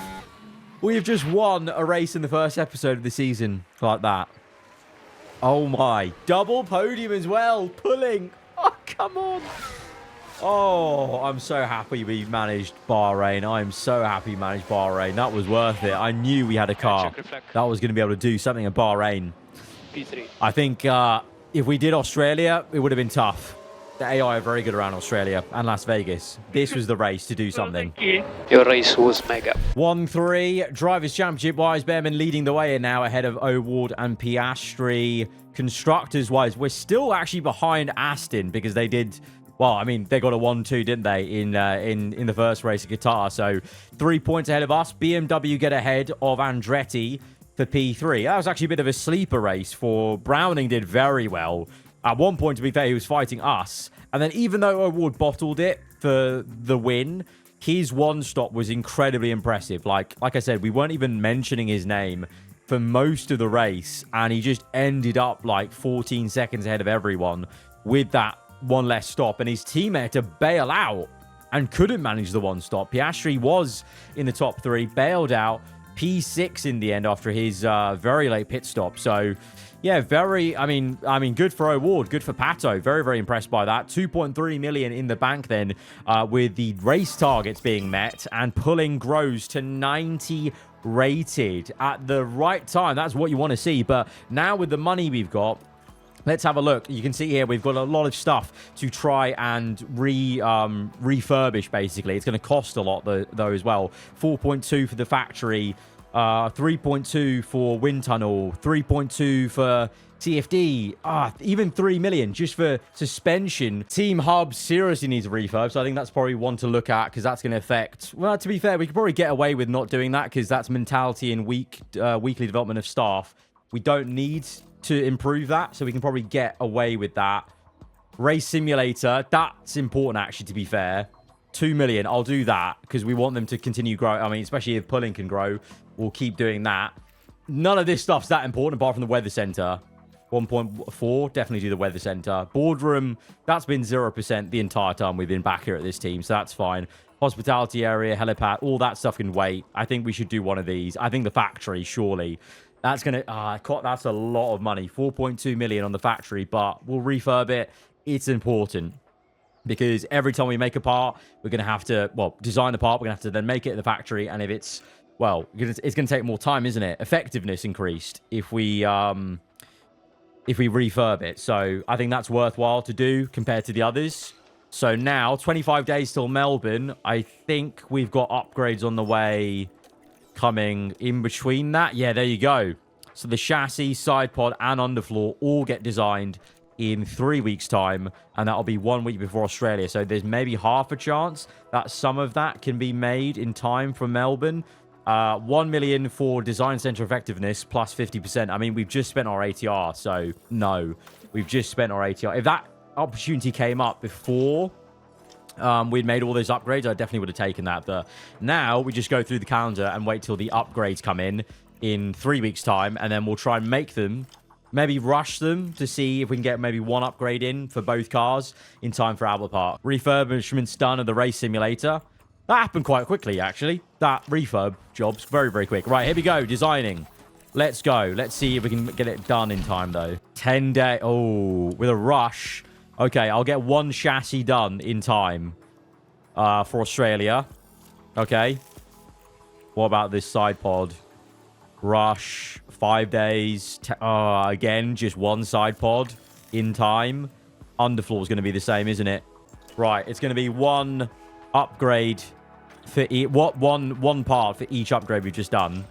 we have just won a race in the first episode of the season like that. Oh my. Double podium as well. Pulling. Oh, come on. Oh, I'm so happy we managed Bahrain. I'm so happy we managed Bahrain. That was worth it. I knew we had a car that was going to be able to do something at Bahrain. P3. I think if we did Australia, it would have been tough. The AI are very good around Australia and Las Vegas. This was the race to do something. Your race was mega. 1-3. Drivers' Championship-wise, Behrman leading the way now ahead of O'Ward and Piastri. Constructors-wise, we're still actually behind Aston because they did... Well, I mean, they got a 1-2, didn't they, in the first race at Qatar. So 3 points ahead of us. BMW get ahead of Andretti for P3. That was actually a bit of a sleeper race for Browning. Did very well. At one point, to be fair, he was fighting us. And then even though O'Ward bottled it for the win, his one stop was incredibly impressive. Like I said, we weren't even mentioning his name for most of the race. And he just ended up like 14 seconds ahead of everyone with that one less stop. And his teammate had to bail out and couldn't manage the one stop. Piastri was in the top 3, bailed out. P6 in the end after his very late pit stop. So... yeah, I mean, good for O'Ward, good for Pato. Very, very impressed by that. 2.3 million in the bank then with the race targets being met, and pulling grows to 90 rated at the right time. That's what you want to see. But now with the money we've got, let's have a look. You can see here we've got a lot of stuff to try and refurbish, basically. It's going to cost a lot, though, as well. 4.2 for the factory. 3.2 for wind tunnel, 3.2 for TFD, even 3 million just for suspension. Team hub seriously needs a refurb, so I think that's probably one to look at because that's going to affect... Well, to be fair, we could probably get away with not doing that because that's mentality and weekly development of staff. We don't need to improve that, so we can probably get away with that. Race simulator, that's important actually, to be fair. 2 million, I'll do that because we want them to continue growing. I mean, especially if pulling can grow, we'll keep doing that. None of this stuff's that important apart from the weather center. 1.4, definitely do the weather center. Boardroom, that's been 0% the entire time we've been back here at this team, so that's fine. Hospitality area, helipad, all that stuff can wait. I think we should do one of these. I think the factory, surely. That's going to... that's a lot of money. 4.2 million on the factory, but we'll refurb it. It's important. Because every time we make a part, we're going to have to, well, design the part. We're going to have to then make it in the factory. And if it's, well, it's going to take more time, isn't it? Effectiveness increased if we refurb it. So I think that's worthwhile to do compared to the others. So now, 25 days till Melbourne. I think we've got upgrades on the way coming in between that. Yeah, there you go. So the chassis, side pod, and underfloor all get designed in 3 weeks' time, and that'll be 1 week before Australia. So there's maybe half a chance that some of that can be made in time for Melbourne. 1 million for design center effectiveness plus 50%. I mean, we've just spent our ATR, so no, we've just spent our ATR. If that opportunity came up before we'd made all those upgrades, I definitely would have taken that. But now we just go through the calendar and wait till the upgrades come in 3 weeks' time, and then we'll try and make them. Maybe rush them to see if we can get maybe one upgrade in for both cars in time for Albert Park. Refurbishment's done of the race simulator. That happened quite quickly, actually. That refurb job's very, very quick. Right, here we go. Designing. Let's go. Let's see if we can get it done in time, though. 10 day. Oh, with a rush. Okay, I'll get one chassis done in time for Australia. Okay. What about this side pod? Rush. 5 days. Again, just one side pod in time. Underfloor is going to be the same, isn't it? Right, it's going to be one upgrade for one part for each upgrade we've just done.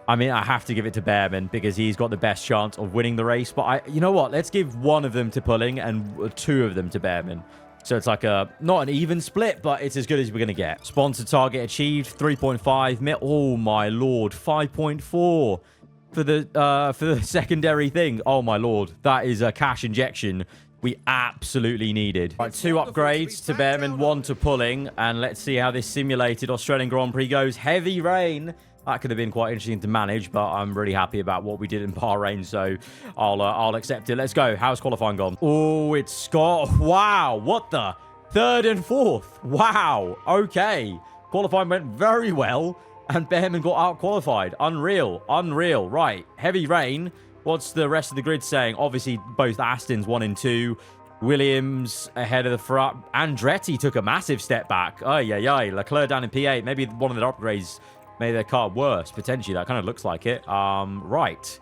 I mean, I have to give it to Behrman because he's got the best chance of winning the race. But you know what? Let's give one of them to Pulling and 2 of them to Behrman. So it's like not an even split, but it's as good as we're going to get. Sponsor target achieved, 3.5 mil. Oh my lord, 5.4 for the secondary thing. Oh my lord, that is a cash injection we absolutely needed. Right, 2 upgrades to Behrman, 1 to Pulling, and let's see how this simulated Australian Grand Prix goes. Heavy rain. That could have been quite interesting to manage, but I'm really happy about what we did in Bahrain, so I'll accept it. Let's go. How's qualifying gone? Oh, it's Scott. Wow. What the? 3rd and 4th. Wow. Okay. Qualifying went very well, and Behrman got out-qualified. Unreal. Unreal. Right. Heavy rain. What's the rest of the grid saying? Obviously, both Astons 1 and 2 Williams ahead of the front. Andretti took a massive step back. Oh, yeah. Leclerc down in P8. Maybe one of the upgrades made their car worse, potentially. That kind of looks like it. Right.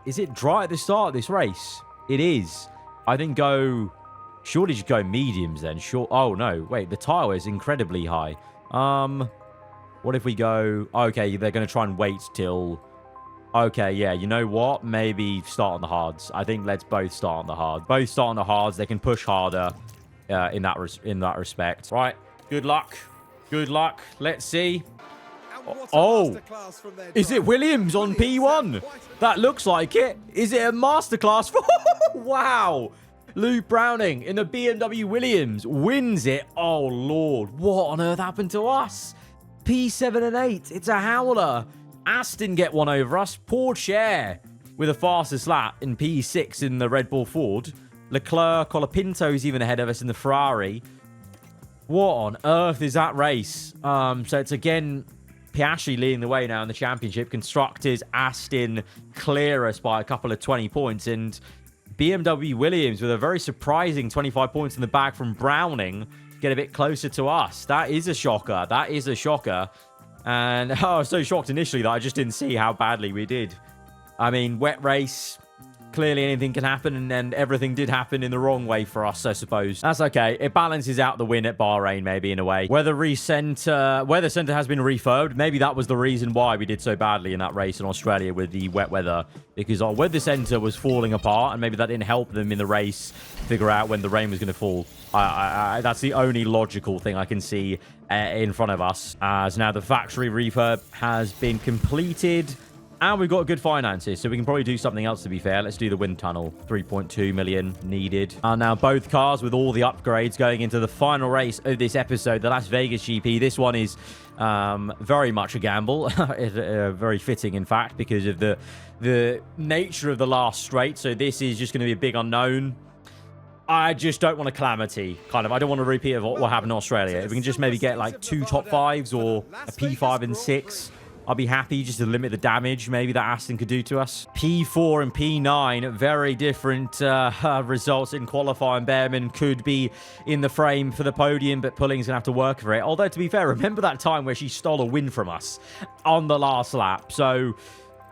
Is it dry at the start of this race? It is. I think go... Surely just go mediums then. Sure. Oh, no. Wait, the tire is incredibly high. What if we go... Okay, they're going to try and wait till... Okay, yeah, you know what? Maybe start on the hards. I think let's both start on the hard. Both start on the hards. They can push harder in that respect. Right. Good luck. Good luck. Let's see. Oh, is it Williams on P1? That looks like it. Is it a masterclass? Wow. Luke Browning in the BMW Williams wins it. Oh, Lord. What on earth happened to us? P7 and 8. It's a howler. Aston get one over us. Porsche with a fastest lap in P6 in the Red Bull Ford. Leclerc, Colapinto's even ahead of us in the Ferrari. What on earth is that race? So it's again Piastri leading the way now in the championship. Constructors, Aston clear us by a couple of 20 points. And BMW Williams with a very surprising 25 points in the bag from Browning get a bit closer to us. That is a shocker. That is a shocker. And I was so shocked initially that I just didn't see how badly we did. I mean, wet race, clearly anything can happen, and everything did happen in the wrong way for us, I suppose. That's okay. It balances out the win at Bahrain, maybe, in a way. Weather center has been refurbed. Maybe that was the reason why we did so badly in that race in Australia with the wet weather, because our weather center was falling apart, and maybe that didn't help them in the race figure out when the rain was going to fall. That's the only logical thing I can see in front of us, as now the factory refurb has been completed. And we've got good finances, so we can probably do something else, to be fair. Let's do the wind tunnel. 3.2 million needed. And now both cars with all the upgrades going into the final race of this episode, the Las Vegas GP. This one is very much a gamble. Very fitting, in fact, because of the nature of the last straight. So this is just going to be a big unknown. I just don't want a calamity, kind of. I don't want a repeat of what happened in Australia. If we can just maybe get like 2 top 5s or a P5 and 6... I'll be happy just to limit the damage maybe that Aston could do to us. P4 and P9, very different results in qualifying. Behrman could be in the frame for the podium, but Pulling's going to have to work for it. Although, to be fair, remember that time where she stole a win from us on the last lap. So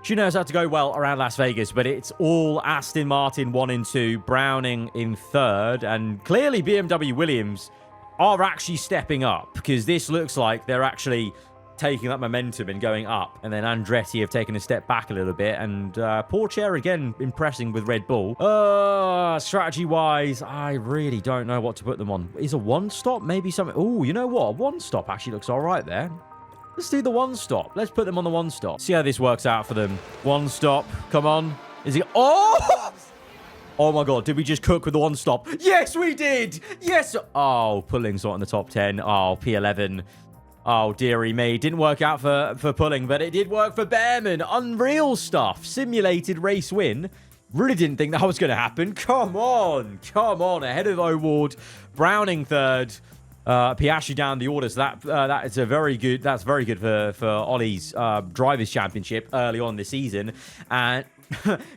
she knows how to go well around Las Vegas, but it's all Aston Martin 1 and 2, Browning in 3rd, and clearly BMW Williams are actually stepping up, because this looks like they're actually taking that momentum and going up. And then Andretti have taken a step back a little bit, and Porsche again impressing with Red Bull. Strategy wise, I really don't know what to put them on. Is a 1-stop maybe something? Oh, you know what, a 1-stop actually looks all right there. Let's do the 1-stop. Let's put them on the 1-stop, see how this works out for them. 1-stop, come on. Is it? Oh my god, did we just cook with the 1-stop? Yes, we did. Yes. Oh, Pulling's not in the top 10. Oh, P11. Oh, dearie me. Didn't work out for Pulling, but it did work for Behrman. Unreal stuff. Simulated race win. Really didn't think that was going to happen. Come on. Come on. Ahead of O'Ward. Browning 3rd. Piastri down the order. So that is very good for Ollie's Drivers' Championship early on this season. And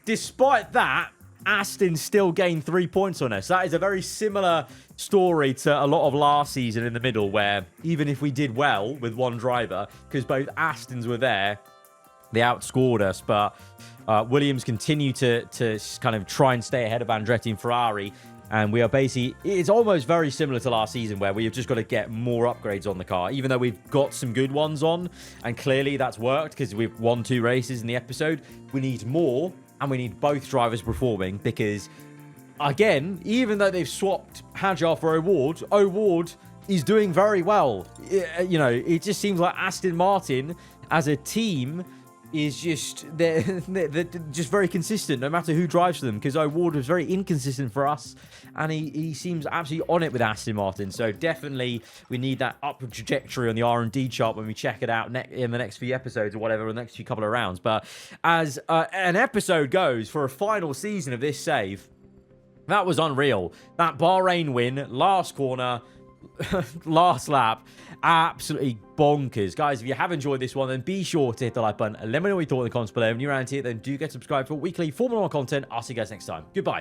despite that, Aston still gained 3 points on us. That is a very similar story to a lot of last season in the middle, where even if we did well with one driver, because both Astons were there, they outscored us. But Williams continue to kind of try and stay ahead of Andretti and Ferrari. And we are basically, it's almost very similar to last season, where we have just got to get more upgrades on the car, even though we've got some good ones on. And clearly that's worked, because we've won 2 races in the episode. We need more. And we need both drivers performing, because, again, even though they've swapped Hadjar for O'Ward, O'Ward is doing very well. You know, it just seems like Aston Martin as a team is just, they're just very consistent, no matter who drives for them, because O'Ward was very inconsistent for us, and he seems absolutely on it with Aston Martin. So definitely we need that upward trajectory on the R&D chart when we check it out in the next few episodes or whatever, or the next few couple of rounds. But as an episode goes, for a final season of this save, that was unreal. That Bahrain win, last corner, last lap, absolutely bonkers. Guys, if you have enjoyed this one, then be sure to hit the like button and let me know what you thought in the comments below. If you're around here, then do get subscribed for weekly Formula 1 content. I'll see you guys next time. Goodbye.